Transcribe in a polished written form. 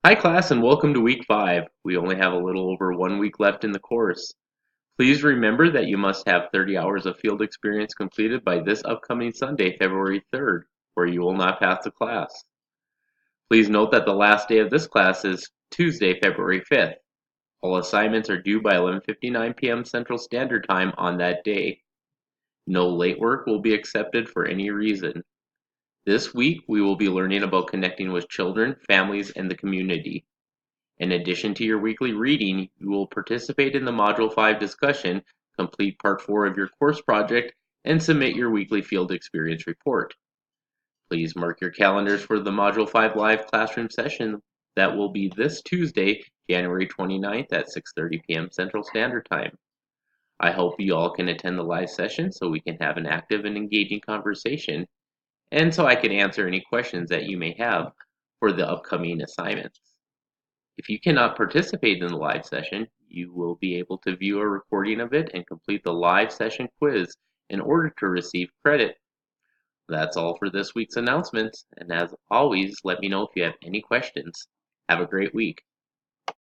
Hi class and welcome to week 5. We only have a little over 1 week left in the course. Please remember that you must have 30 hours of field experience completed by this upcoming Sunday, February 3rd, or you will not pass the class. Please note that the last day of this class is Tuesday, February 5th. All assignments are due by 11:59 p.m. Central Standard Time on that day. No late work will be accepted for any reason. This week we will be learning about connecting with children, families, and the community. In addition to your weekly reading, you will participate in the Module 5 discussion, complete Part 4 of your course project, and submit your weekly field experience report. Please mark your calendars for the Module 5 live classroom session that will be this Tuesday, January 29th at 6:30 p.m. Central Standard Time. I hope you all can attend the live session so we can have an active and engaging conversation, and so I can answer any questions that you may have for the upcoming assignments. If you cannot participate in the live session, you will be able to view a recording of it and complete the live session quiz in order to receive credit. That's all for this week's announcements, and as always, let me know if you have any questions. Have a great week.